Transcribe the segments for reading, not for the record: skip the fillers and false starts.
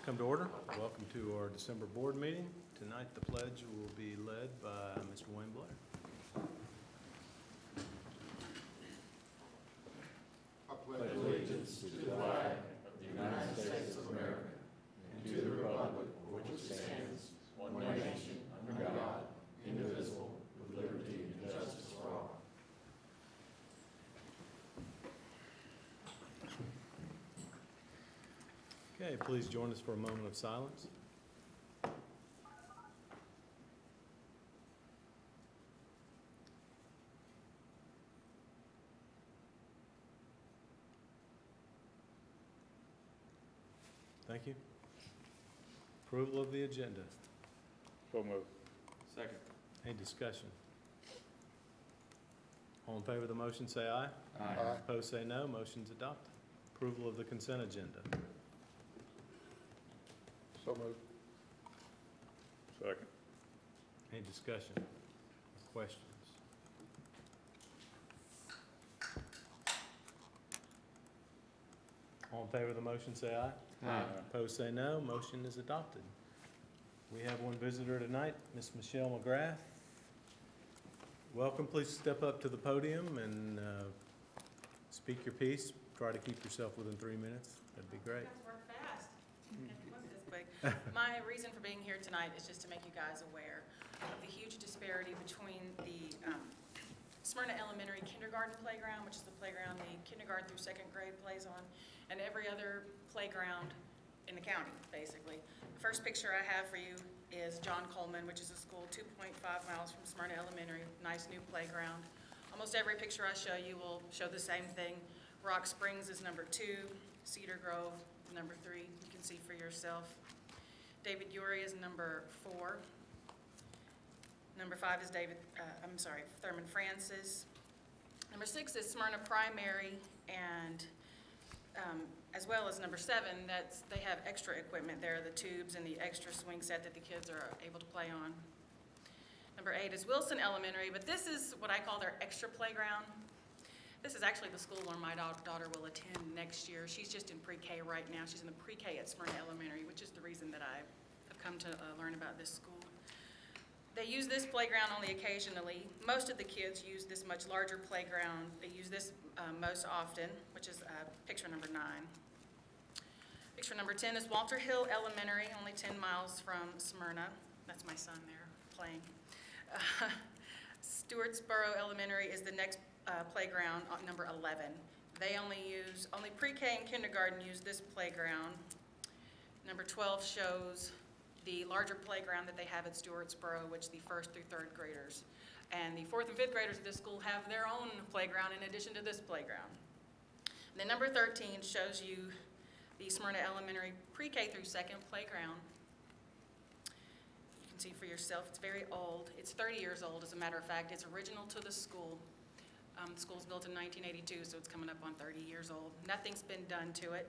Come to order. Welcome to our December board meeting. Tonight, the pledge will be led by Mr. Wayne Blair. I pledge allegiance to the flag of the United States of America and to the republic for which it stands, one nation, under God, indivisible, with liberty and justice for all. Okay, please join us for a moment of silence. Thank you. Approval of the agenda. So moved. Second. Any discussion? All in favor of the motion, say aye. Aye. Opposed, say no. Motion's adopted. Approval of the consent agenda. So moved. Second. Any discussion? Questions? All in favor of the motion, say aye. Aye. Opposed, say no. Motion is adopted. We have one visitor tonight, Ms. Michelle McGrath. Welcome. Please step up to the podium and speak your piece. Try to keep yourself within 3 minutes. That'd be great. You guys work fast. It wasn't this quick. My reason for being here tonight is just to make you guys aware of the huge disparity between the Smyrna Elementary kindergarten playground, which is the playground the kindergarten through second grade plays on, and every other playground in the county, basically. The first picture I have for you is John Coleman, which is a school 2.5 miles from Smyrna Elementary. Nice new playground. Almost every picture I show you will show the same thing. Rock Springs is number 2, Cedar Grove is number 3. You can see for yourself. David Urey is number 4. Number 5 is Thurman Francis. Number 6 is Smyrna Primary, and as well as number 7, they have extra equipment there, the tubes and the extra swing set that the kids are able to play on. Number 8 is Wilson Elementary, but this is what I call their extra playground. This is actually the school where my daughter will attend next year. She's just in pre-K right now. She's in the pre-K at Smyrna Elementary, which is the reason that I have come to learn about this school. They use this playground only occasionally. Most of the kids use this much larger playground. They use this most often, which is picture number 9. Picture number 10 is Walter Hill Elementary, only 10 miles from Smyrna. That's my son there playing. Stewartsboro Elementary is the next playground, number 11. They only pre-K and kindergarten use this playground. Number 12 shows the larger playground that they have at Stewartsboro, which the 1st through 3rd graders. And the 4th and 5th graders at this school have their own playground in addition to this playground. And then number 13 shows you the Smyrna Elementary pre-K through 2nd playground. You can see for yourself, it's very old. It's 30 years old, as a matter of fact. It's original to the school. The school's built in 1982, so it's coming up on 30 years old. Nothing's been done to it.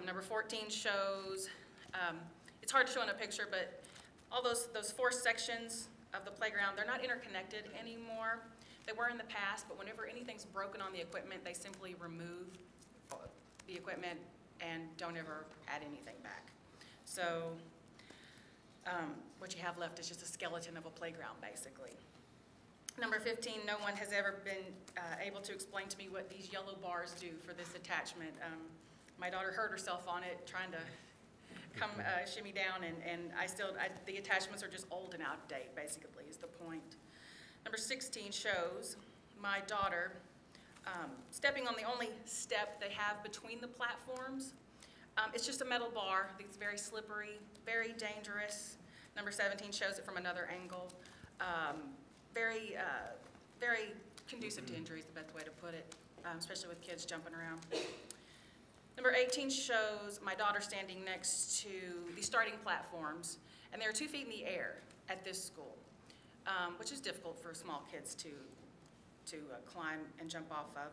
Number 14 shows, it's hard to show in a picture, but all those 4 sections of the playground, they're not interconnected anymore. They were in the past, but whenever anything's broken on the equipment, they simply remove the equipment and don't ever add anything back. So what you have left is just a skeleton of a playground, basically. Number 15, no one has ever been able to explain to me what these yellow bars do for this attachment. My daughter hurt herself on it trying to come shimmy down, and the attachments are just old and out of date, basically, is the point. Number 16 shows my daughter stepping on the only step they have between the platforms. It's just a metal bar. It's very slippery, very dangerous. Number 17 shows it from another angle. Very conducive to injury is the best way to put it, especially with kids jumping around. Number 18 shows my daughter standing next to the starting platforms, and they're 2 feet in the air at this school, which is difficult for small kids to climb and jump off of.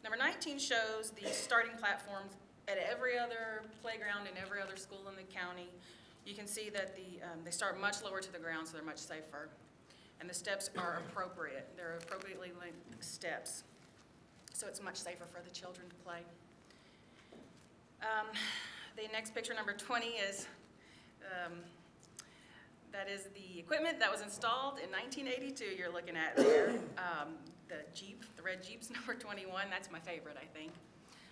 Number 19 shows the starting platforms at every other playground in every other school in the county. You can see that they start much lower to the ground, so they're much safer. And the steps are appropriate. They're appropriately length steps. So it's much safer for the children to play. The The next picture, number 20, is that is the equipment that was installed in 1982 you're looking at there. The Jeep, the red Jeep's number 21. That's my favorite, I think.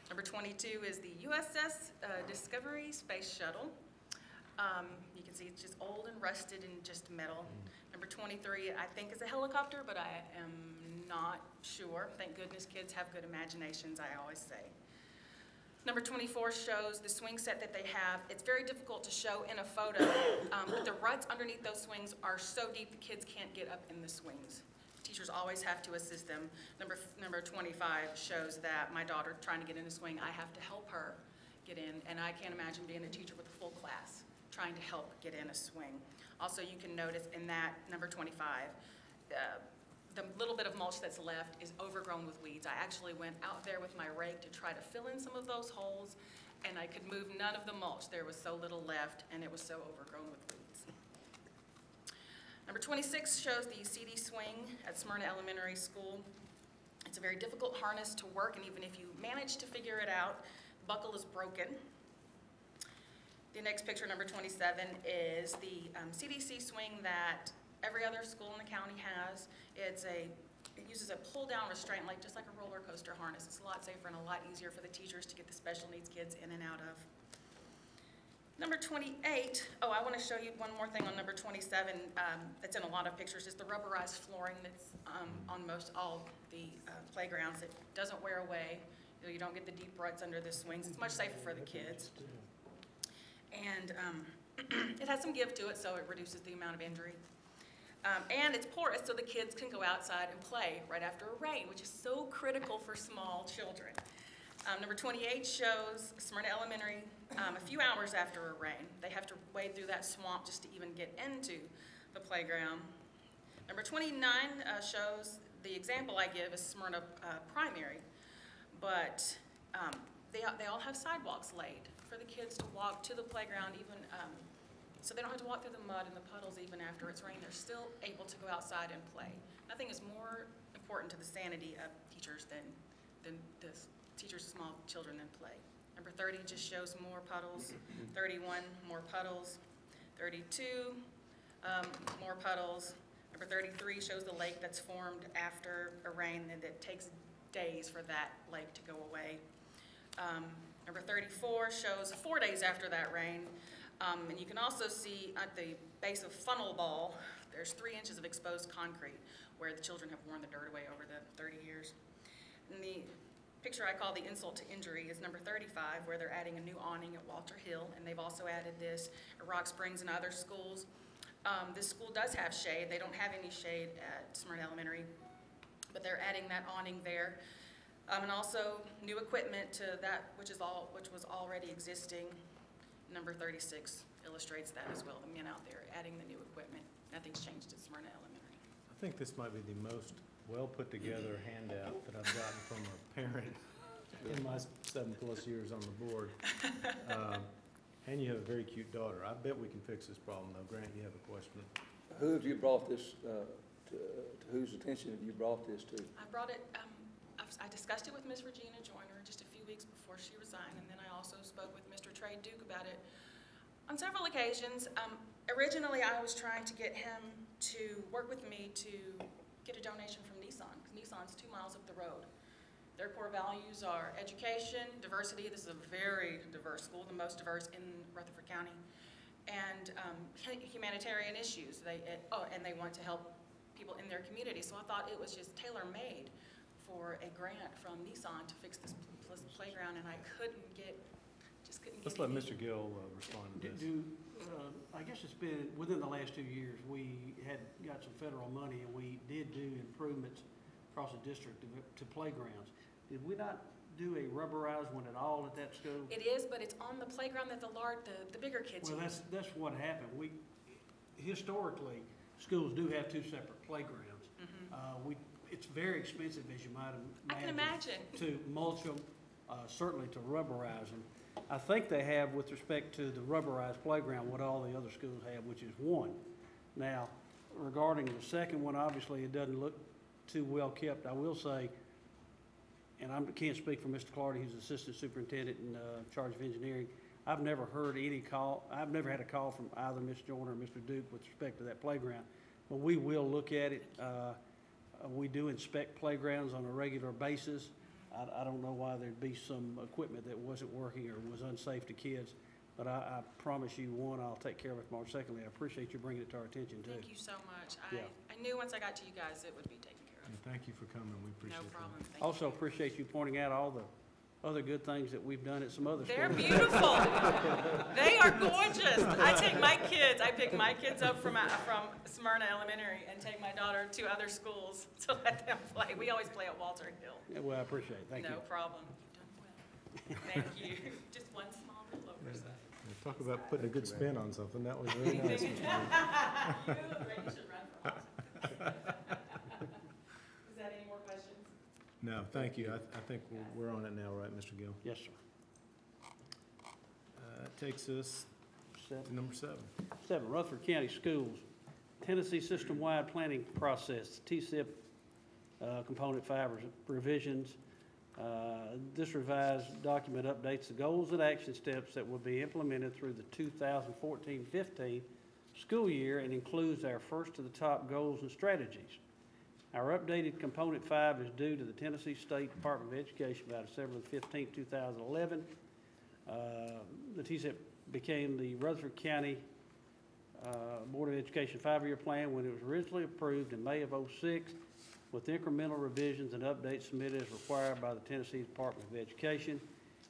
Number 22 is the USS Discovery Space Shuttle. You can see it's just old and rusted and just metal. Number 23, I think, is a helicopter, but I am not sure. Thank goodness kids have good imaginations, I always say. Number 24 shows the swing set that they have. It's very difficult to show in a photo, but the ruts underneath those swings are so deep the kids can't get up in the swings. Teachers always have to assist them. Number 25 shows that my daughter trying to get in a swing, I have to help her get in, and I can't imagine being a teacher with a full class trying to help get in a swing. Also, you can notice in that number 25, the little bit of mulch that's left is overgrown with weeds. I actually went out there with my rake to try to fill in some of those holes, and I could move none of the mulch. There was so little left, and it was so overgrown with weeds. Number 26 shows the CD swing at Smyrna Elementary School. It's a very difficult harness to work, and even if you manage to figure it out, the buckle is broken. The next picture, number 27, is the CDC swing that every other school in the county has. It uses a pull-down restraint, just like a roller coaster harness. It's a lot safer and a lot easier for the teachers to get the special needs kids in and out of. Number 28, I want to show you one more thing on number 27 that's in a lot of pictures, is the rubberized flooring that's on most all the playgrounds. It doesn't wear away. You don't get the deep ruts under the swings. It's much safer for the kids. And it has some give to it, so it reduces the amount of injury. And it's porous, so the kids can go outside and play right after a rain, which is so critical for small children. Number 28 shows Smyrna Elementary a few hours after a rain. They have to wade through that swamp just to even get into the playground. Number 29 shows the example I give is Smyrna Primary, but they all have sidewalks laid for the kids to walk to the playground, even so they don't have to walk through the mud and the puddles even after it's rained. They're still able to go outside and play. Nothing is more important to the sanity of teachers than the teachers of small children than play. Number 30 just shows more puddles. 31, more puddles. 32, more puddles. Number 33 shows the lake that's formed after a rain, and it takes days for that lake to go away. Number 34 shows 4 days after that rain. And you can also see at the base of Funnel Ball, there's 3 inches of exposed concrete where the children have worn the dirt away over the 30 years. And the picture I call the insult to injury is number 35, where they're adding a new awning at Walter Hill, and they've also added this at Rock Springs and other schools. This school does have shade. They don't have any shade at Smyrna Elementary, but they're adding that awning there. And also new equipment to that, which was already existing. Number 36 illustrates that as well. The men out there adding the new equipment. Nothing's changed at Smyrna Elementary. I think this might be the most well-put-together handout that I've gotten from a parent in my 7+ years on the board. And you have a very cute daughter. I bet we can fix this problem, though. Grant, you have a question. Who have you brought this, to whose attention have you brought this to? I brought it, I discussed it with Ms. Regina Joyner just a few weeks before she resigned, and then I also spoke with Mr. Trey Duke about it on several occasions. Originally, I was trying to get him to work with me to get a donation from Nissan, because Nissan's 2 miles up the road. Their core values are education, diversity. This is a very diverse school, the most diverse in Rutherford County, and humanitarian issues. And they want to help people in their community. So I thought it was just tailor-made for a grant from Nissan to fix this playground, and I just couldn't get Let's let Mr. Gill respond to this. I guess it's been, within the last 2 years, we had got some federal money, and we did do improvements across the district to playgrounds. Did we not do a rubberized one at all at that school? It is, but it's on the playground that the bigger kids Well, use. that's what happened. Historically, schools do have 2 separate playgrounds. It's very expensive, as you might imagine. I can imagine. To mulch them, certainly to rubberize them. I think they have, with respect to the rubberized playground, what all the other schools have, which is 1. Now, regarding the second one, obviously it doesn't look too well kept. I will say, and I can't speak for Mr. Clardy, who's Assistant Superintendent in charge of engineering, I've never heard any call, I've never had a call from either Ms. Joyner or Mr. Duke with respect to that playground. But we will look at it. We do inspect playgrounds on a regular basis. I don't know why there'd be some equipment that wasn't working or was unsafe to kids. But I promise you, one, I'll take care of it tomorrow. Secondly, I appreciate you bringing it to our attention, too. Thank you so much. Yeah. I knew once I got to you guys, it would be taken care And of. thank you for coming, we appreciate No that. problem. Thank Also you. appreciate you pointing out all the other good things that we've done at some other schools. They're beautiful. They are gorgeous. I pick my kids up from Smyrna Elementary and take my daughter to other schools to let them play. We always play at Walter Hill. Yeah, well, I appreciate it. Thank you. No problem. You've done well. Thank you. Just one small little oversight. Talk about putting a good spin on something, that was really nice. Mr. Gill. You should run for office. Is that any more questions? No, thank you, I think we're on it now, right, Mr. Gill? Yes, sir. That takes us to number 7. 7, Rutherford County Schools, Tennessee System-Wide Planning Process, TSIP Component 5 revisions. This revised document updates the goals and action steps that will be implemented through the 2014-15 school year and includes our first to the top goals and strategies. Our updated Component 5 is due to the Tennessee State Department of Education by December 15, 2011. The TSIP became the Rutherford County Board of Education 5-year plan when it was originally approved in May of '06, with incremental revisions and updates submitted as required by the Tennessee Department of Education.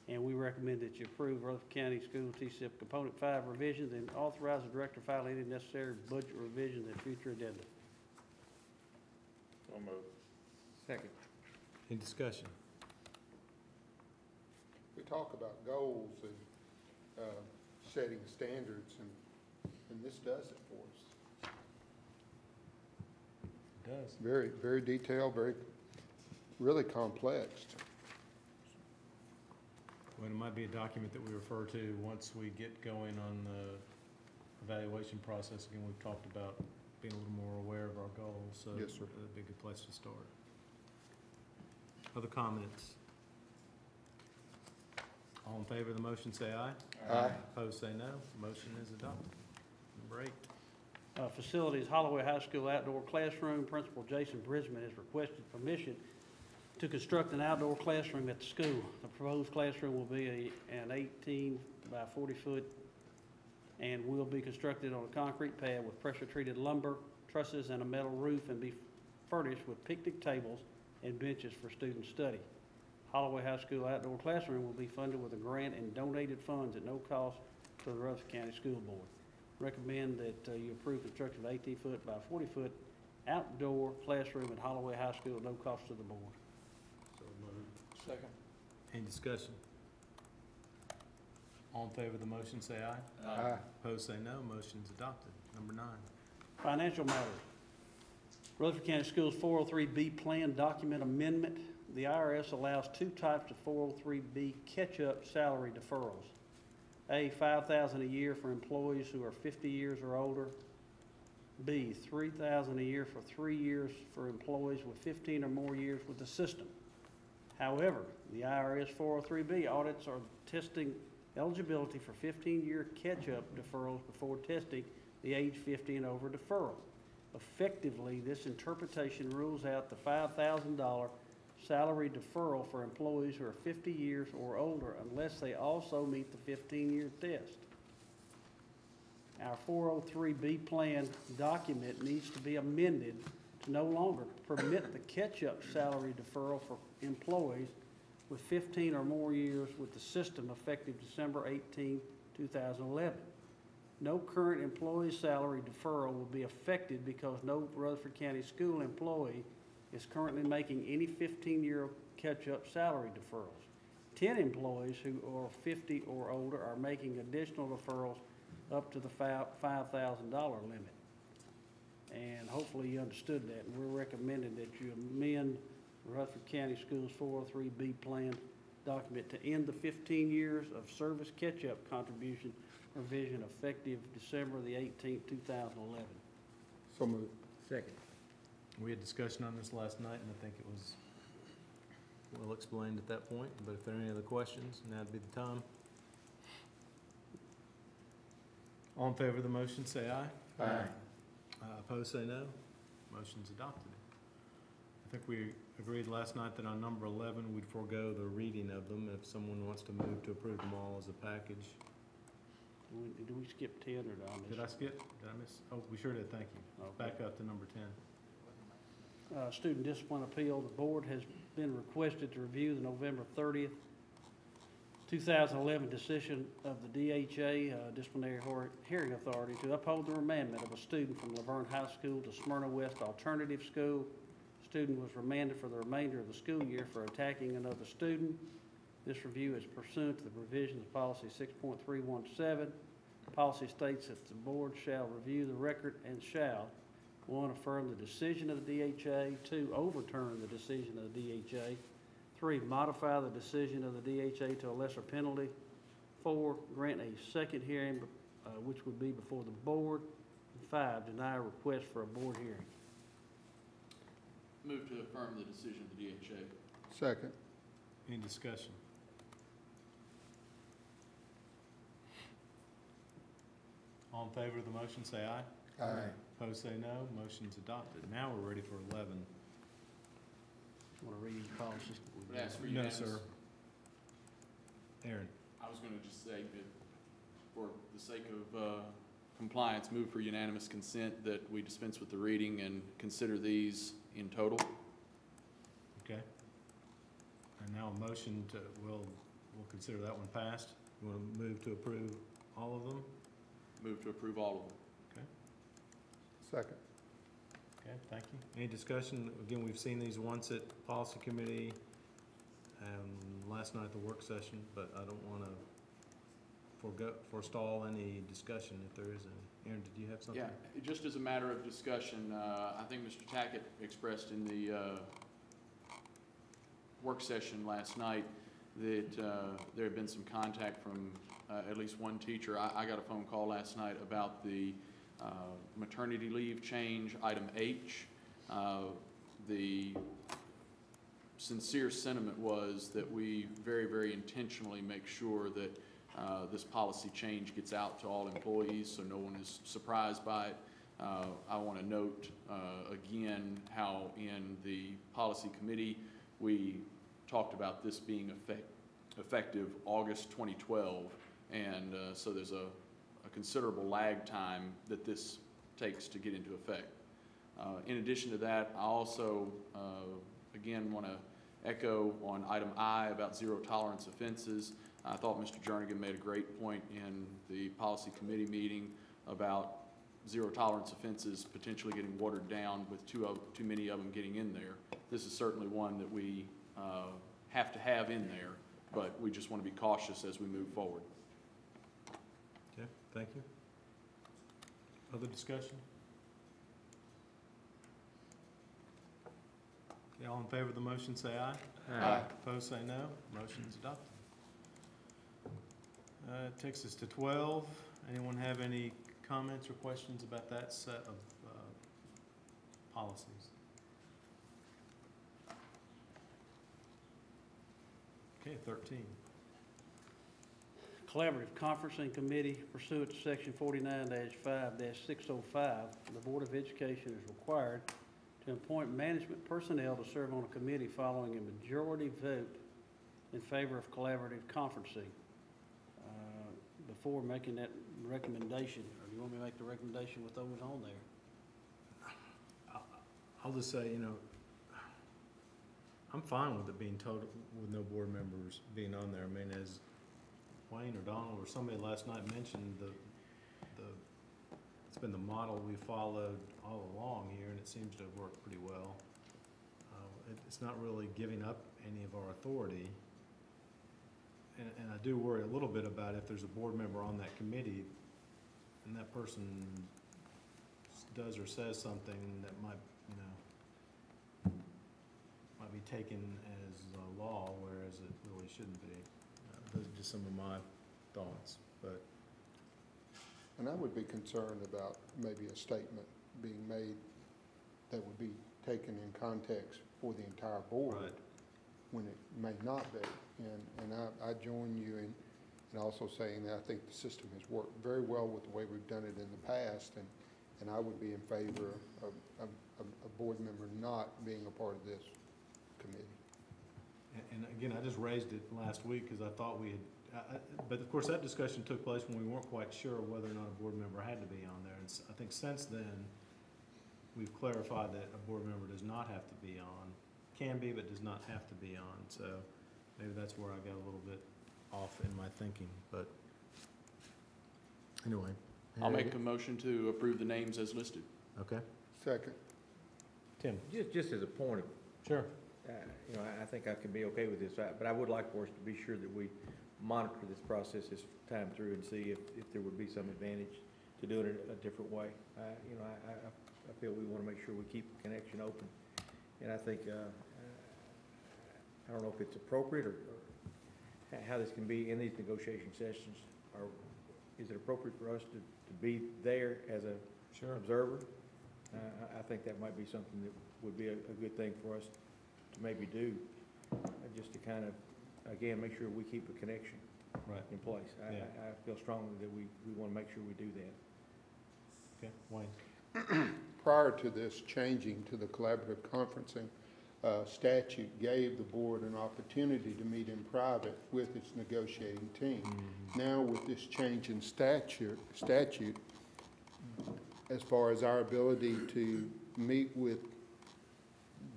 And we recommend that you approve Rutherford County School TSIP Component 5 revisions and authorize the director to file any necessary budget revisions and future addenda. So moved. Second. Any discussion? We talk about goals and setting standards, and this does it for us. It does. Very, very detailed, really complex. Well, it might be a document that we refer to once we get going on the evaluation process. Again, we've talked about being a little more aware of our goals, so Yes, sir. that'd be a good place to start. Other comments? All in favor of the motion, say aye. Aye. Opposed, say no. Motion is adopted. Number 8. Facilities, Holloway High School outdoor classroom. Principal Jason Brisman has requested permission to construct an outdoor classroom at the school. The proposed classroom will be an 18 by 40 foot and will be constructed on a concrete pad with pressure-treated lumber, trusses, and a metal roof, and be furnished with picnic tables and benches for student study. Holloway High School outdoor classroom will be funded with a grant and donated funds at no cost to the Rutherford County School Board. Recommend that you approve construction of 18 foot by 40 foot outdoor classroom at Holloway High School at no cost to the board. So moved. Second. Any discussion? All in favor of the motion, say aye. Aye. Opposed, say no. Motion is adopted. Number 9. Financial matters. Rutherford County Schools 403B Plan Document Amendment. The IRS allows 2 types of 403B catch-up salary deferrals. A, $5,000 a year for employees who are 50 years or older. B, $3,000 a year for 3 years for employees with 15 or more years with the system. However, the IRS 403B audits are testing eligibility for 15-year catch-up deferrals before testing the age 50 and over deferral. Effectively, this interpretation rules out the $5,000 salary deferral for employees who are 50 years or older unless they also meet the 15-year test. Our 403B plan document needs to be amended to no longer permit the catch-up salary deferral for employees with 15 or more years with the system effective December 18, 2011. No current employee salary deferral will be affected because no Rutherford County school employee is currently making any 15-year catch-up salary deferrals. 10 employees who are 50 or older are making additional deferrals up to the $5,000 limit. And hopefully you understood that. And we're recommending that you amend Rutherford County Schools 403B plan document to end the 15 years of service catch-up contribution revision effective December the 18th, 2011. So moved. Second. We had discussion on this last night, and I think it was well explained at that point. But if there are any other questions, now'd be the time. All in favor of the motion, say aye. Aye. Opposed, say no. Motion's adopted. I think we agreed last night that on number 11, we'd forego the reading of them if someone wants to move to approve them all as a package. Do we skip 10 or did I miss? Did I skip? Did I miss? Oh, we sure did, thank you. Okay. Back up to number 10. Student discipline appeal, the board has been requested to review the November 30th, 2011 decision of the DHA, Disciplinary Hearing Authority, to uphold the remandment of a student from Laverne High School to Smyrna West Alternative School. Student was remanded for the remainder of the school year for attacking another student. This review is pursuant to the provisions of policy 6.317. Policy states that the board shall review the record and shall, 1, affirm the decision of the DHA, 2, overturn the decision of the DHA, 3, modify the decision of the DHA to a lesser penalty, 4, grant a second hearing, which would be before the board, and 5, deny a request for a board hearing. Move to affirm the decision of the DHA. Second. Any discussion? All in favor of the motion, say aye. Aye. Opposed, say no. Motion's adopted. Now we're ready for 11. Want to read each policy? Would ask for No, unanimous. sir. Aaron, I was going to just say that for the sake of compliance, move for unanimous consent that we dispense with the reading and consider these in total. okay. And now a motion to, we'll consider that one passed. You want to move to approve all of them? Move to approve all of them. Second. Okay, thank you. Any discussion? Again, we've seen these once at policy committee and last night at the work session, but I don't want to forestall any discussion if there is any. Aaron, did you have something? Yeah, just as a matter of discussion, I think Mr. Tackett expressed in the work session last night that there had been some contact from at least one teacher. I got a phone call last night about the maternity leave change, item H. The sincere sentiment was that we very, very intentionally make sure that this policy change gets out to all employees so no one is surprised by it. I want to note again how in the policy committee we talked about this being effective August 2012, and so there's a considerable lag time that this takes to get into effect. In addition to that, I also, again, want to echo on item I about zero tolerance offenses. I thought Mr. Jernigan made a great point in the policy committee meeting about zero tolerance offenses potentially getting watered down with too many of them getting in there. This is certainly one that we have to have in there, but we just want to be cautious as we move forward. Okay, thank you. Other discussion? Okay, all in favor of the motion, say aye. Aye. Opposed, say no. Motion's adopted. Takes us to 12. Anyone have any comments or questions about that set of policies? Okay, 13. Collaborative Conferencing Committee pursuant to Section 49-5-605, the Board of Education is required to appoint management personnel to serve on a committee following a majority vote in favor of collaborative conferencing. Before making that recommendation, or do you want me to make the recommendation with those on there? I'll just say, you know, I'm fine with it being total, with no board members being on there. I mean, as Wayne or Donald or somebody last night mentioned, it's been the model we followed all along here, and it seems to have worked pretty well. It's not really giving up any of our authority. And I do worry a little bit about if there's a board member on that committee and that person does or says something that might, you know, might be taken as a law, whereas it really shouldn't be. Those are just some of my thoughts, but. And I would be concerned about maybe a statement being made that would be taken in context for the entire board. Right. When it may not be. And I join you and also saying that I think the system has worked very well with the way we've done it in the past, and I would be in favor of a board member not being a part of this committee. And again, I just raised it last week because I thought we had, but of course, that discussion took place when we weren't quite sure whether or not a board member had to be on there. And I think since then, we've clarified that a board member does not have to be on, can be, but does not have to be on. So maybe that's where I got a little bit off in my thinking, but anyway. I'll make a motion to approve the names as listed. Okay. Second. Tim? Just as a point of, Sure. you know, I think I can be okay with this, but I would like for us to be sure that we monitor this process this time through and see if there would be some advantage to doing it a different way. You know, I feel we want to make sure we keep the connection open. And I think, I don't know if it's appropriate or how this can be in these negotiation sessions, or is it appropriate for us to be there as a Sure. observer? I think that might be something that would be a good thing for us to maybe do, just to kind of, again, make sure we keep a connection Right. in place. Yeah. I feel strongly that we want to make sure we do that. Okay. Wayne? Prior to this changing to the collaborative conferencing, statute gave the board an opportunity to meet in private with its negotiating team. Now with this change in statute, as far as our ability to meet with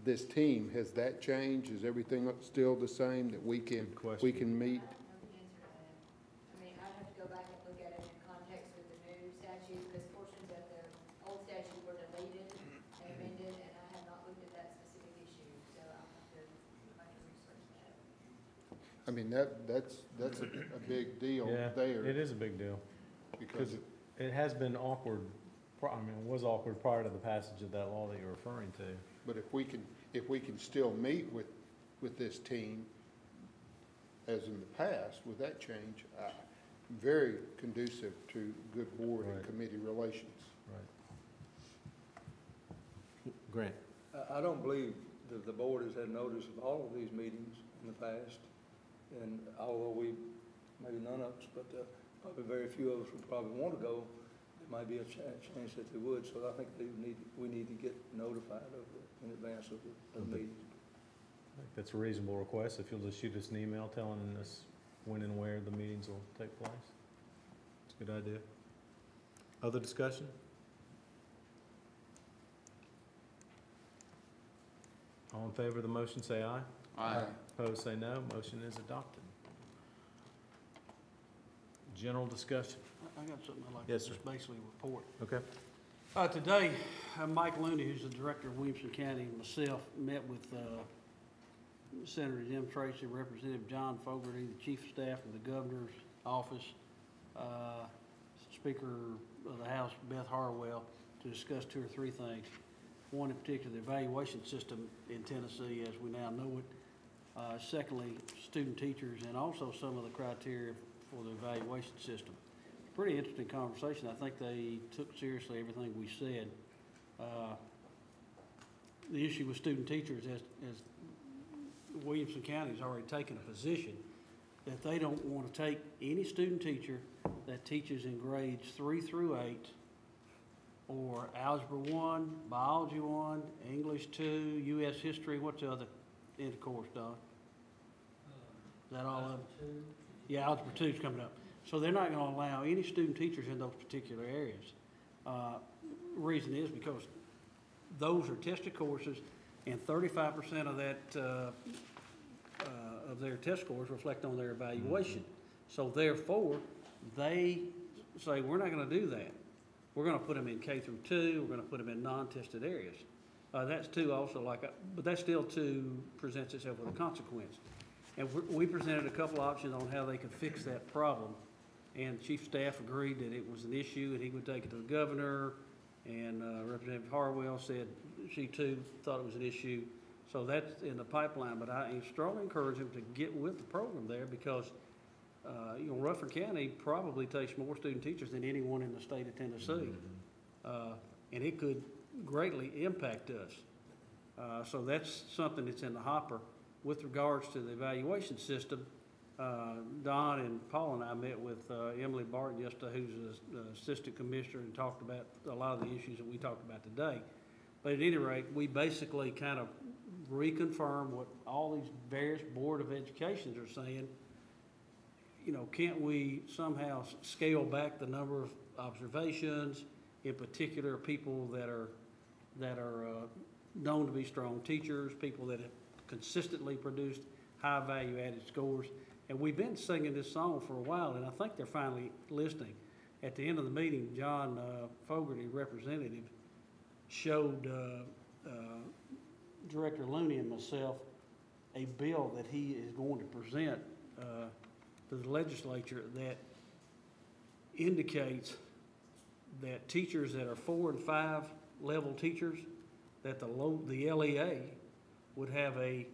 this team, has that changed? Is everything still the same, that we can, Good question. we can meet? I don't know the answer to that. I mean, I'd have to go back and look at it in context with the new statute, because portions of the old statute were deleted and amended, and I have not looked at that specific issue, so I'll have to research that. I mean, that's a big deal Yeah, there. it is a big deal. Because It has been awkward, I mean, it was awkward prior to the passage of that law that you're referring to. But if we can still meet with this team, as in the past, with that change, very conducive to good board and Right. committee relations. Right. Grant? I don't believe that the board has had notice of all of these meetings in the past. And although maybe none of us, but probably very few of us would probably want to go, there might be a chance that they would. So I think we need to get notified of it in advance of the meeting. I think that's a reasonable request. If you'll just shoot us an email telling us when and where the meetings will take place. It's a good idea. Other discussion? All in favor of the motion, say aye. Aye. Opposed, say no. Motion is adopted. General discussion. I got something I'd like to Yes, sir. just basically report. Okay. Today, Mike Looney, who's the director of Williamson County, and myself met with Senator Jim Tracy, Representative John Fogarty, the Chief of Staff of the Governor's Office, Speaker of the House, Beth Harwell, to discuss two or three things. One in particular, the evaluation system in Tennessee as we now know it. Secondly, student teachers, and also some of the criteria for the evaluation system. Pretty interesting conversation. I think they took seriously everything we said. The issue with student teachers, as Williamson County's already taken a position that they don't want to take any student teacher that teaches in grades 3 through 8, or Algebra 1, Biology 1, English 2, U.S. History, what's the other intercourse, Don? Is that all of them? Yeah, Algebra 2 is coming up. So they're not going to allow any student teachers in those particular areas. Reason is because those are tested courses, and 35% of that, of their test scores reflect on their evaluation. So therefore, they say, we're not going to do that. We're going to put them in K through 2. We're going to put them in non-tested areas. That's too also but that still too presents itself with a consequence. And we presented a couple options on how they could fix that problem. And Chief of Staff agreed that it was an issue and he would take it to the governor. And Representative Harwell said she too thought it was an issue. So that's in the pipeline. But I strongly encourage him to get with the program there because Rutherford County probably takes more student teachers than anyone in the state of Tennessee. And it could greatly impact us. So that's something that's in the hopper. With regards to the evaluation system, Don and Paul and I met with Emily Barton yesterday, who's the assistant commissioner, and talked about a lot of the issues that we talked about today. But at any rate, we basically kind of reconfirmed what all these various Board of Educations are saying. You know, can't we somehow scale back the number of observations, in particular people that are known to be strong teachers, people that have consistently produced high value added scores. And we've been singing this song for a while, and I think they're finally listening. At the end of the meeting, John Fogarty, representative, showed Director Looney and myself a bill that he is going to present to the legislature that indicates that teachers that are 4 and 5 level teachers, that the LEA would have a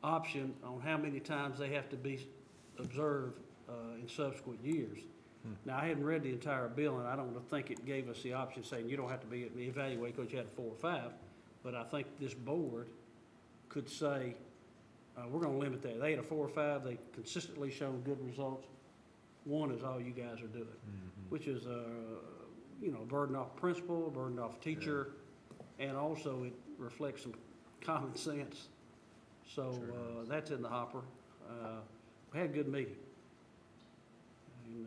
option on how many times they have to be observed in subsequent years. Now, I hadn't read the entire bill, and I don't think it gave us the option saying you don't have to be evaluated because you had a 4 or 5, but I think this board could say, we're gonna limit that. They had a 4 or 5, they consistently shown good results. 1 is all you guys are doing, which is you know, burden off principal, burden off teacher, and also it reflects some common sense. So that's in the hopper. We had a good meeting. And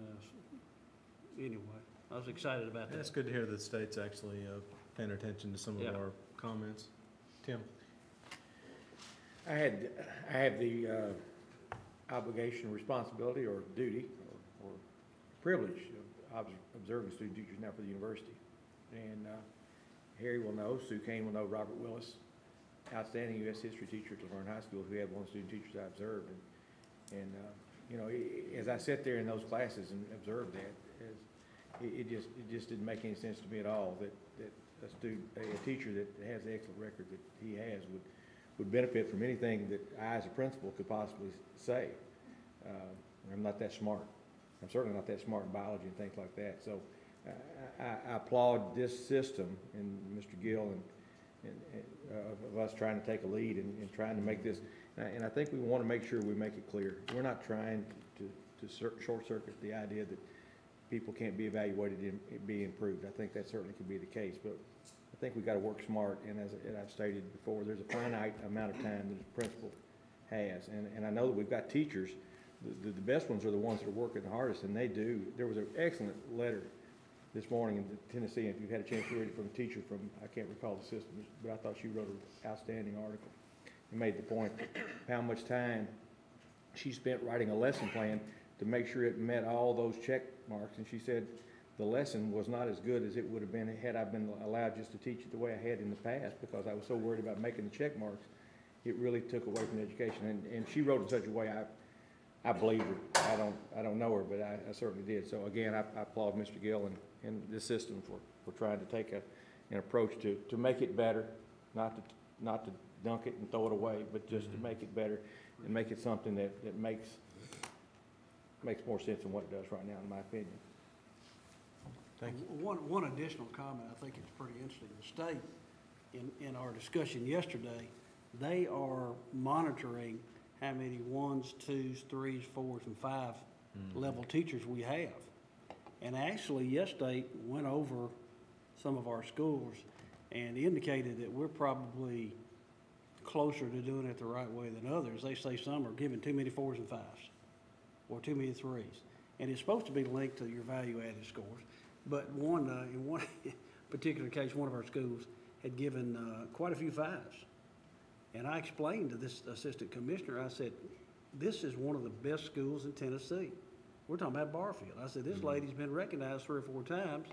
anyway, I was excited about that. It's good to hear the state's actually paying attention to some of our comments. Tim? I had the obligation, responsibility, or duty, or privilege of observing student teachers now for the university. And Harry will know, Sue Kane will know, Robert Willis, outstanding U.S. history teacher at Laverne High School, who had one of the student teachers I observed. And you know, as I sat there in those classes and observed that, it just didn't make any sense to me at all that a teacher that has the excellent record that he has would benefit from anything that I as a principal could possibly say. I'm not that smart. I'm certainly not that smart in biology and things like that. So I applaud this system and Mr. Gill and of us trying to take a lead and trying to make this. And I think we want to make sure we make it clear. We're not trying to short circuit the idea that people can't be evaluated and be improved. I think that certainly could be the case, but I think we've got to work smart. And as I've stated before, there's a finite amount of time that the principal has. And I know that we've got teachers. The best ones are the ones that are working the hardest, and they do. There was an excellent letter this morning in Tennessee, and if you've had a chance to read it from a teacher from, I can't recall the system, but I thought she wrote an outstanding article and made the point how much time she spent writing a lesson plan to make sure it met all those check marks. And she said the lesson was not as good as it would have been had I been allowed just to teach it the way I had in the past, because I was so worried about making the check marks. It really took away from the education. And she wrote in such a way I believe her. I don't know her, but I certainly did. So again, I applaud Mr. Gill and this system for trying to take an approach to make it better, not to dunk it and throw it away, but just to make it better and make it something that makes more sense than what it does right now, in my opinion. Thank you. One additional comment, I think it's pretty interesting. The state, in our discussion yesterday, they are monitoring how many 1s, 2s, 3s, 4s, and 5 level teachers we have. And actually, yesterday went over some of our schools and indicated that we're probably closer to doing it the right way than others. They say some are giving too many 4s and 5s or too many 3s. And it's supposed to be linked to your value-added scores. But in one particular case, one of our schools had given quite a few 5s. And I explained to this assistant commissioner, I said, this is one of the best schools in Tennessee. We're talking about Barfield. I said, this lady's been recognized 3 or 4 times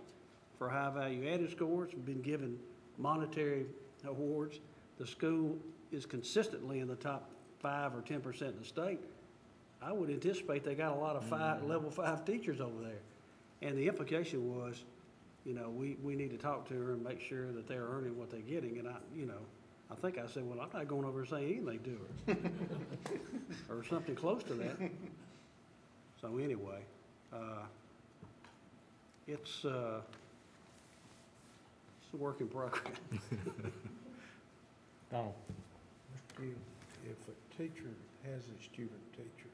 for high value added scores, been given monetary awards. The school is consistently in the top 5 or 10% in the state. I would anticipate they got a lot of level 5 teachers over there. And the implication was, you know, we need to talk to her and make sure that they're earning what they're getting. And I think I said, well, I'm not going over and saying anything to her or something close to that. So anyway, it's a work in progress. Donald? If a teacher has a student teacher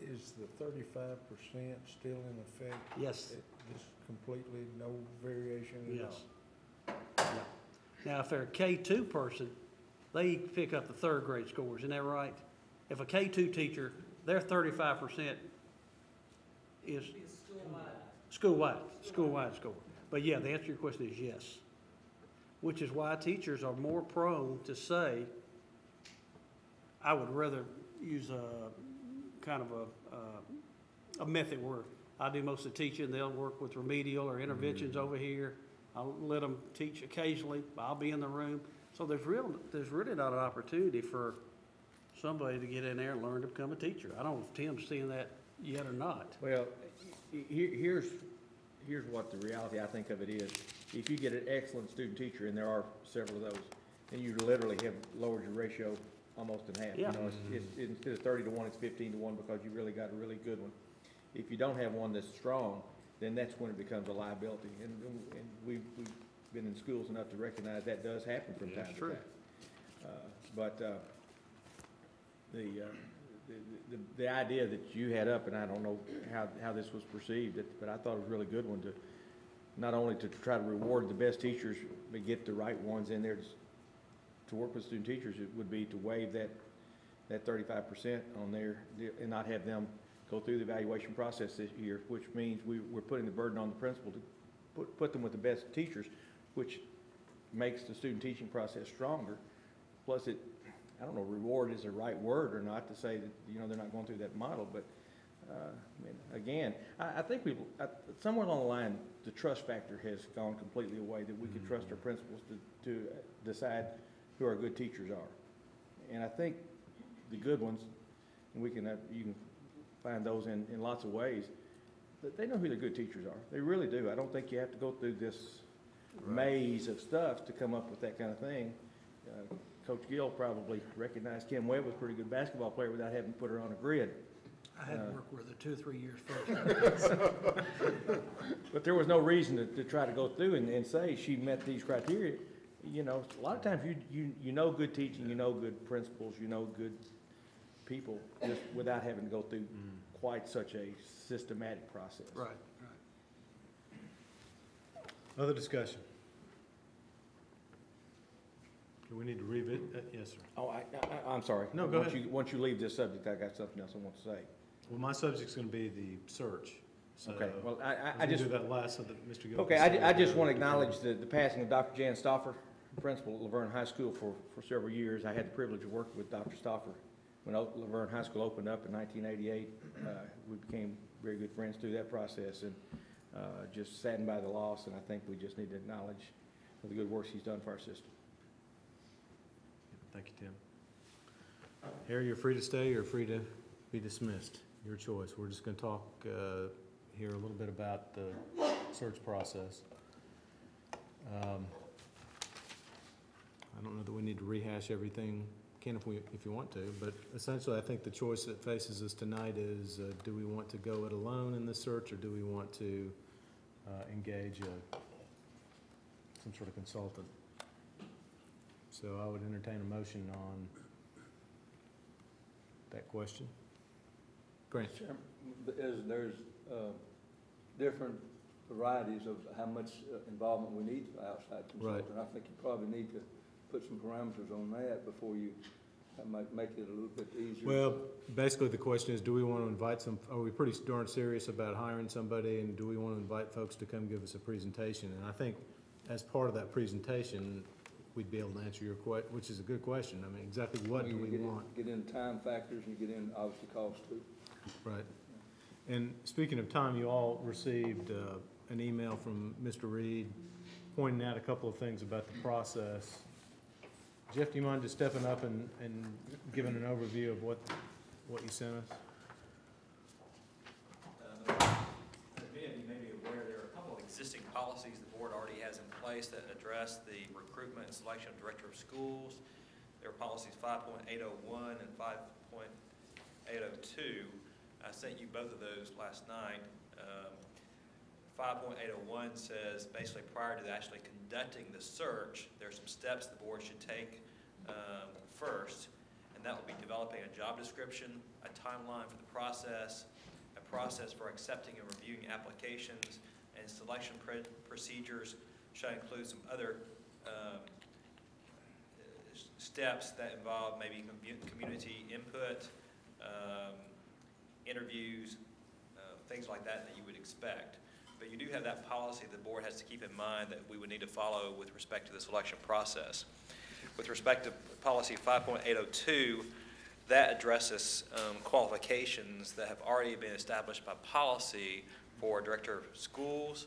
Is the 35% still in effect? Yes, Just completely no variation at all? yes. Yeah. Now, if they're a K2 person, they pick up the third grade scores, isn't that right? If a K2 teacher, their 35% is school-wide score. But yeah, the answer to your question is yes. Which is why teachers are more prone to say, I would rather use a kind of a method where I do most of the teaching, they'll work with remedial or interventions over here. I'll let them teach occasionally, I'll be in the room. So there's really not an opportunity for somebody to get in there and learn to become a teacher. I don't know if Tim's seeing that yet or not. Well, here's what the reality I think of it is. If you get an excellent student teacher, and there are several of those, then you literally have lowered your ratio almost in half. Yeah. You know, it's instead of 30 to 1, it's 15 to 1 because you really got a really good one. If you don't have one that's strong, then that's when it becomes a liability. And we've been in schools enough to recognize that does happen from time to time. But the idea that you had up, and I don't know how this was perceived, but I thought it was a really good one to not only to try to reward the best teachers, but get the right ones in there to work with student teachers. It would be to waive that 35% on there and not have them go through the evaluation process this year, which means we're putting the burden on the principal to put them with the best teachers, which makes the student teaching process stronger. Plus I don't know, reward is the right word or not to say that, you know, they're not going through that model, but I mean, again, I think somewhere along the line, the trust factor has gone completely away, that we can trust our principals to decide who our good teachers are. And I think the good ones, and you can find those in lots of ways, that they know who their good teachers are. They really do. I don't think you have to go through this maze of stuff to come up with that kind of thing. Coach Gill probably recognized Kim Webb was a pretty good basketball player without having to put her on a grid. I had to work with her 2 or 3 years first. But there was no reason to try to go through and say she met these criteria. You know, a lot of times you know good teaching, you know good principals, you know good people, just without having to go through quite such a systematic process. Right. Other discussion? Do we need to revisit? Yes, sir. Oh, I'm sorry. No, go ahead. Once you leave this subject, I got something else I want to say. Well, my subject's going to be the search. So Okay, well, I I just, do that last so that Mr. Gill. okay, can say I just that. want to acknowledge the passing of Dr. Jan Stauffer, principal at Laverne High School for several years. I had the privilege of working with Dr. Stauffer when Laverne High School opened up in 1988. We became very good friends through that process, and just saddened by the loss, and I think we just need to acknowledge the good work she's done for our system. Thank you, Tim. Harry, you're free to stay or free to be dismissed. Your choice. We're just going to talk here a little bit about the search process. I don't know that we need to rehash everything, Ken, if you want to, but essentially I think the choice that faces us tonight is do we want to go it alone in this search, or do we want to engage some sort of consultant? So I would entertain a motion on that question. Grant. There's different varieties of how much involvement we need for outside consultant. I think you probably need to put some parameters on that before you might make it a little bit easier. Well, basically the question is, do we want to invite are we pretty darn serious about hiring somebody, and do we want to invite folks to come give us a presentation? And I think as part of that presentation, we'd be able to answer your question, which is a good question. I mean, exactly what do we want? Get in time factors, and you get in obviously cost too. Right. And speaking of time, you all received an email from Mr. Reed pointing out a couple of things about the process. Jeff, do you mind just stepping up and giving an overview of what you sent us? You may be aware there are a couple of existing policies the board already has in place that address the recruitment and selection of director of schools. There are policies 5.801 and 5.802. I sent you both of those last night. 5.801 says basically prior to actually conducting the search, there's some steps the board should take first, and that will be developing a job description, a timeline for the process, a process for accepting and reviewing applications, and selection procedures should include some other steps that involve maybe community input, interviews, things like that you would expect. But you do have that policy the board has to keep in mind that we would need to follow with respect to the selection process. With respect to policy 5.802, that addresses qualifications that have already been established by policy for a director of schools.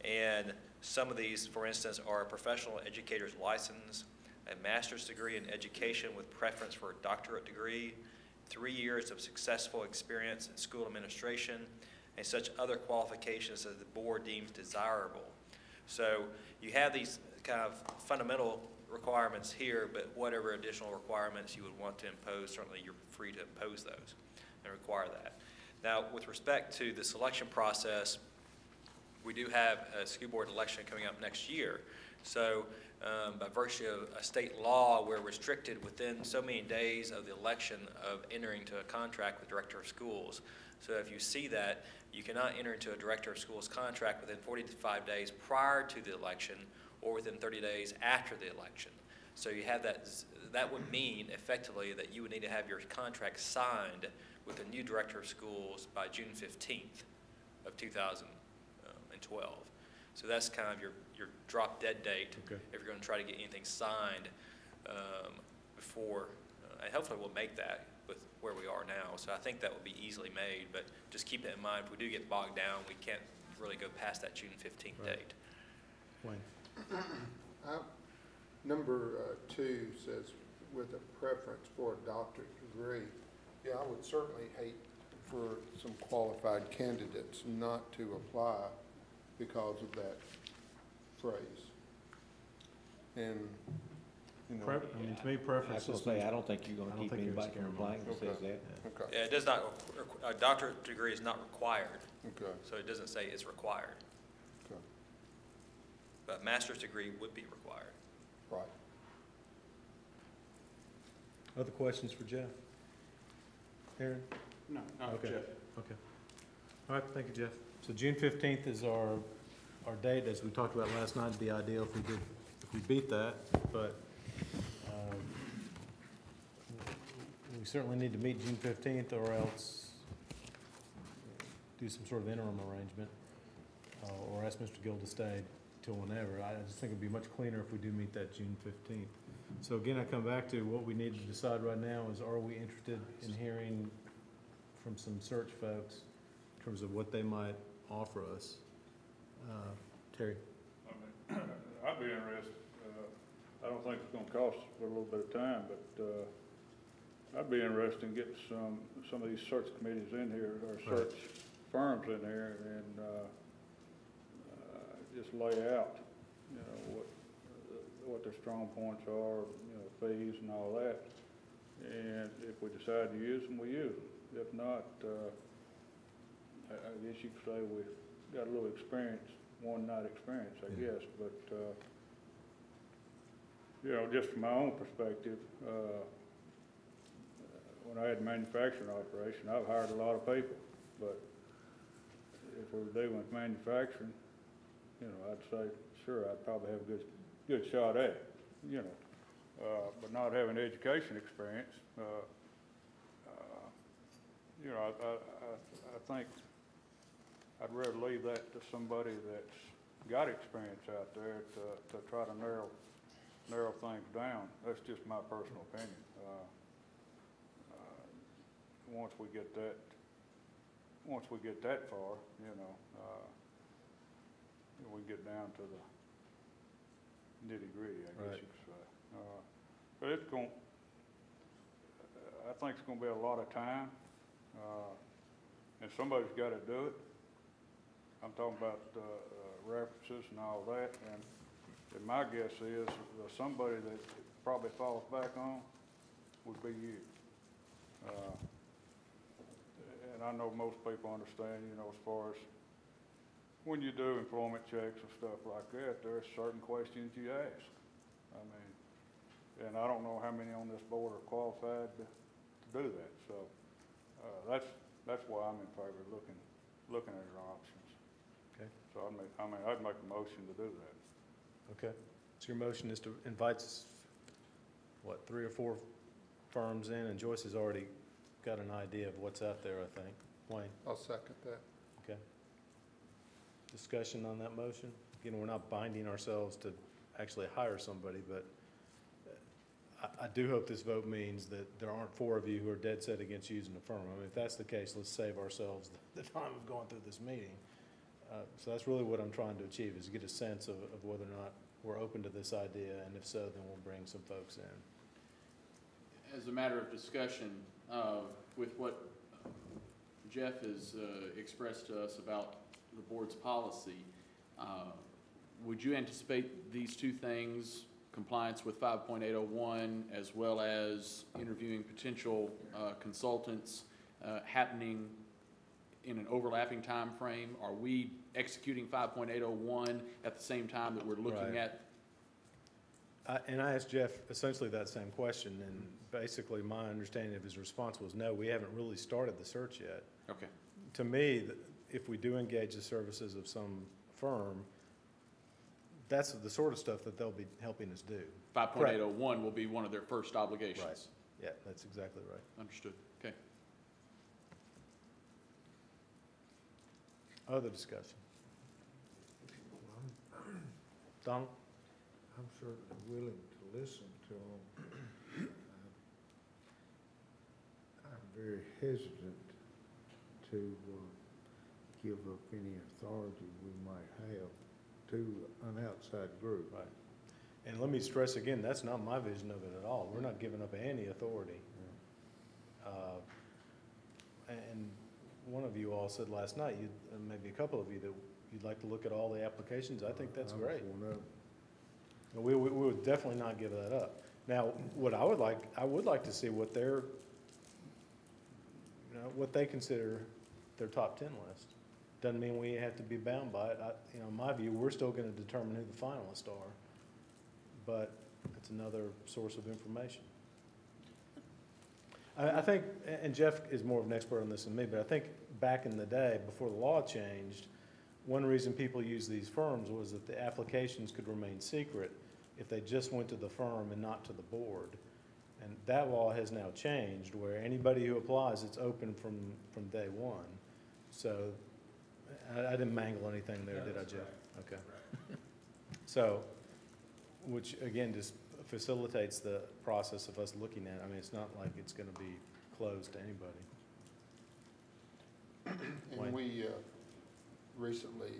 And some of these, for instance, are a professional educator's license, a master's degree in education with preference for a doctorate degree, 3 years of successful experience in school administration, and such other qualifications as the board deems desirable. So you have these kind of fundamental requirements here, but whatever additional requirements you would want to impose, certainly you're free to impose those and require that. Now, with respect to the selection process, we do have a school board election coming up next year. So by virtue of a state law, we're restricted within so many days of the election of entering into a contract with director of schools. So if you see that, you cannot enter into a director of schools contract within 45 days prior to the election or within 30 days after the election. So you have that would mean effectively that you would need to have your contract signed with a new director of schools by June 15th of 2012. So that's kind of your drop dead date if you're going to try to get anything signed before, and hopefully we'll make that with where we are now. So I think that will be easily made, but just keep that in mind. If we do get bogged down, we can't really go past that June 15th date. Wayne. Number 2 says with a preference for a doctorate degree. Yeah, I would certainly hate for some qualified candidates not to apply because of that phrase. And, you know. I mean, to me, preference is. I don't think you're gonna keep anybody from applying that says that. Okay. Yeah, it does not, a doctorate degree is not required. Okay. So it doesn't say it's required. Okay. But master's degree would be required. Right. Other questions for Jeff? Aaron? No, Okay. Okay. All right, thank you, Jeff. So June 15th is our date, as we talked about last night. It'd be ideal if we beat that, but we certainly need to meet June 15th or else do some sort of interim arrangement or ask Mr. Gill to stay till whenever. I just think it'd be much cleaner if we do meet that June 15th. So again, I come back to what we need to decide right now is, are we interested in hearing from some search folks in terms of what they might offer us? Terry? I'd be interested. I don't think it's gonna cost us a little bit of time, but, I'd be interested in getting some of these search committees in here, or search firms in here, and, just lay out, you know, what their strong points are, you know, fees and all that. And if we decide to use them, we use them. If not, I guess you could say we've got a little experience, one night experience, I guess, but, you know, just from my own perspective, when I had a manufacturing operation, I've hired a lot of people, but if we were dealing with manufacturing, you know, I'd say, sure, I'd probably have a good shot at it, you know, but not having education experience, you know, I think I'd rather leave that to somebody that's got experience out there to try to narrow things down. That's just my personal opinion. Once we get that far, you know, we get down to the nitty-gritty, I guess you could say. But it's going, I think it's going to be a lot of time, and somebody's got to do it. I'm talking about references and all that, and my guess is somebody that probably falls back on would be you. And I know most people understand, you know, as far as when you do employment checks and stuff like that, there are certain questions you ask. I mean, and I don't know how many on this board are qualified to do that, so, that's why I'm in favor of looking at our options. Okay. So I'd make a motion to do that. Okay. So your motion is to invite, what, 3 or 4 firms in, and Joyce has already got an idea of what's out there, I think. Wayne, I'll second that. okay. Discussion on that motion? Again, we're not binding ourselves to actually hire somebody, but I do hope this vote means that there aren't 4 of you who are dead set against using a firm. I mean, if that's the case, let's save ourselves the time of going through this meeting. So that's really what I'm trying to achieve, is get a sense of whether or not we're open to this idea, and if so, then we'll bring some folks in. As a matter of discussion, with what Jeff has expressed to us about the board's policy, would you anticipate these 2 things, compliance with 5.801 as well as interviewing potential consultants, happening in an overlapping time frame? Are we executing 5.801 at the same time that we're looking Right. at? And I asked Jeff essentially that same question, and basically my understanding of his response was, no, we haven't really started the search yet. Okay. To me, if we do engage the services of some firm, that's the sort of stuff that they'll be helping us do. 5.801 will be one of their first obligations. Right. Yeah, that's exactly right. Understood. Okay. Other discussion? Donald? I'm certainly willing to listen to them. I'm very hesitant to give up any authority we might have to an outside group. Right. And let me stress again, that's not my vision of it at all. We're not giving up any authority. And one of you all said last night, and maybe a couple of you, that you'd like to look at all the applications. I think that's great. And we would definitely not give that up. Now, what I would like to see what their, what they consider their top 10 list. Doesn't mean we have to be bound by it. In my view, we're still going to determine who the finalists are, but it's another source of information. I think, and Jeff is more of an expert on this than me, but I think back in the day, before the law changed, one reason people used these firms was that the applications could remain secret if they just went to the firm and not to the board. And that law has now changed, where anybody who applies, it's open from day one. So I didn't mangle anything there, did I, Jeff? Okay. So, which again just facilitates the process of us looking at it. I mean, it's not like it's going to be closed to anybody. And we recently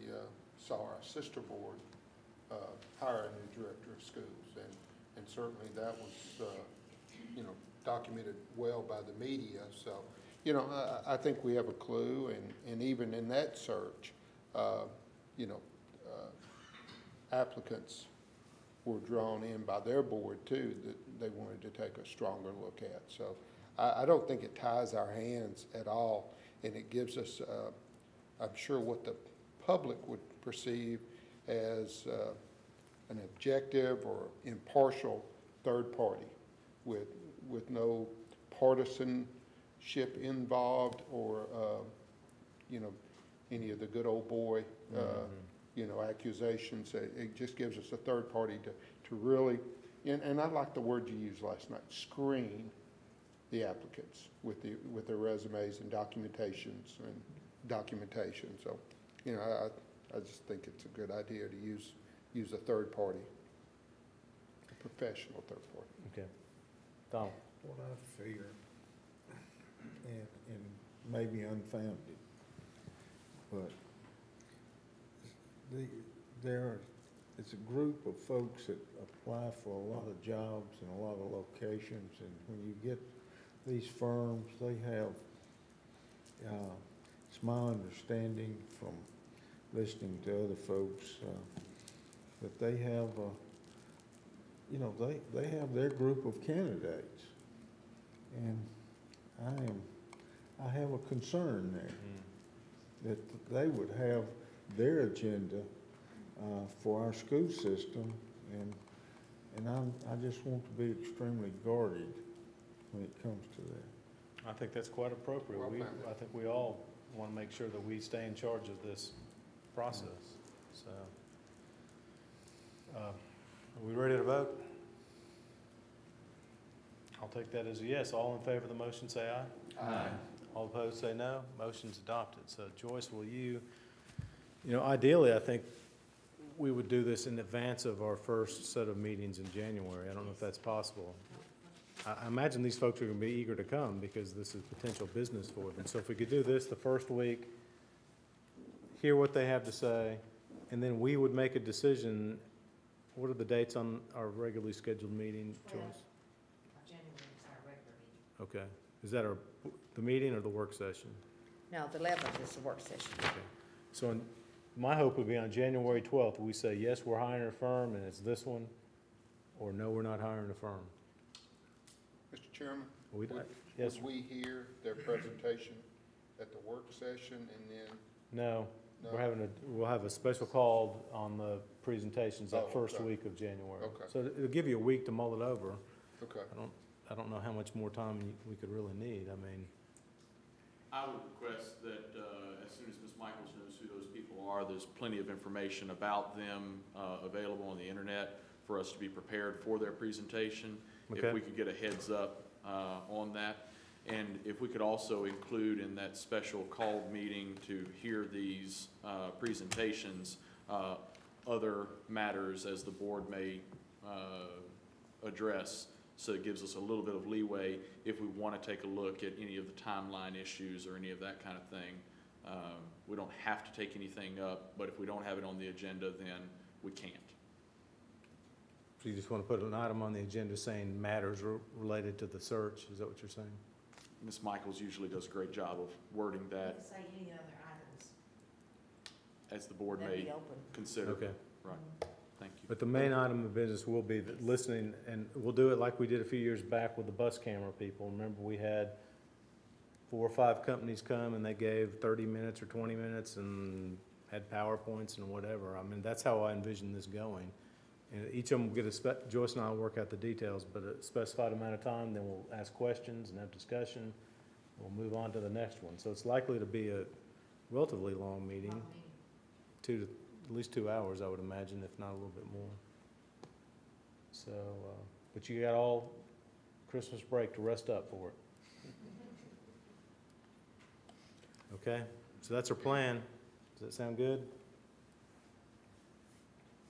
saw our sister board hire a new director of schools, and certainly that was, documented well by the media. So, I think we have a clue, and even in that search, applicants were drawn in by their board too, that they wanted to take a stronger look at. So I don't think it ties our hands at all, and it gives us, I'm sure, what the public would perceive as an objective or impartial third party with no partisanship involved or, any of the good old boy, accusations. It just gives us a third party to really, and I like the word you used last night, screen the applicants with their resumes and documentation. So, I just think it's a good idea to use a third party, a professional third party. Okay. Donald? What I fear, and maybe unfounded, but it's a group of folks that apply for a lot of jobs in a lot of locations, and when you get these firms, they have, it's my understanding from listening to other folks, that they have, they have their group of candidates, and I have a concern there, that they would have their agenda for our school system, And I just want to be extremely guarded when it comes to that. I think that's quite appropriate. Well, I think we all want to make sure that we stay in charge of this process, so. Are we ready to vote? I'll take that as a yes. All in favor of the motion, say aye. Aye. All opposed, say no. Motion's adopted. So Joyce, will you, ideally, I think we would do this in advance of our first set of meetings in January. I don't know if that's possible. I imagine these folks are going to be eager to come because this is potential business for them. So if we could do this the first week, hear what they have to say, and then we would make a decision. What are the dates on our regularly scheduled meeting, Joyce? January is our regular meeting. Okay. Is that the meeting or the work session? No, the 11th is the work session. Okay. So my hope would be on January 12th, we say, yes, we're hiring a firm and it's this one, or no, we're not hiring a firm. Mr. Chairman, We, would yes, we hear their presentation at the work session and then? no, No? we'll have a special call on the presentations that Oh, first okay. week of January. Okay. So it'll give you a week to mull it over. Okay. I don't know how much more time we could really need. I mean, I would request that as soon as Ms. Michaels knows who those people are, there's plenty of information about them available on the internet for us to be prepared for their presentation. Okay. If we could get a heads up on that. And if we could also include in that special called meeting to hear these presentations, other matters as the board may address. So it gives us a little bit of leeway if we want to take a look at any of the timeline issues or any of that kind of thing. We don't have to take anything up, but if we don't have it on the agenda, then we can't. so you just want to put an item on the agenda saying matters related to the search. Is that what you're saying? Ms. Michaels usually does a great job of wording that Say any other items. as the board That'd may be open. consider. Okay. Right, thank you. But the main item of business will be that listening, and we'll do it like we did a few years back with the bus camera people. Remember, we had 4 or 5 companies come and they gave 30 minutes or 20 minutes and had PowerPoints and whatever. I mean, that's how I envision this going. And each of them will get Joyce and I will work out the details, but a specified amount of time, then we'll ask questions and have discussion. We'll move on to the next one. So it's likely to be a relatively long meeting, at least 2 hours, I would imagine, if not a little bit more. So, but you got all Christmas break to rest up for it. Okay, so that's our plan. Does that sound good?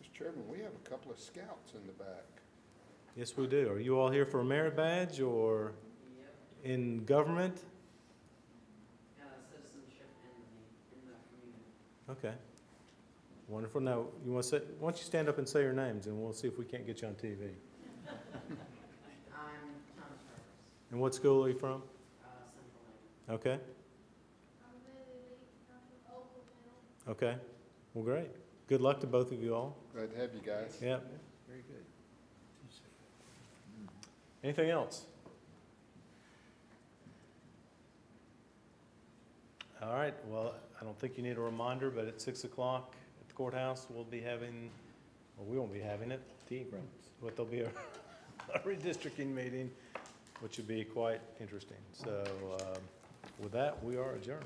Mr. Chairman, we have a couple of scouts in the back. Yes, we do. Are you all here for a merit badge or in government? Citizenship in the community. Okay. Wonderful. Now, why don't you stand up and say your names and we'll see if we can't get you on TV. I'm Thomas Purvis, And what school are you from? Central Lane. Okay. Okay. Well, great. Good luck to both of you all. Glad to have you guys. Yeah. Very good. Anything else? All right. Well, I don't think you need a reminder, but at 6 o'clock at the courthouse, we'll be having, well, we won't be having it. But there'll be a redistricting meeting, which would be quite interesting. So with that, we are adjourned.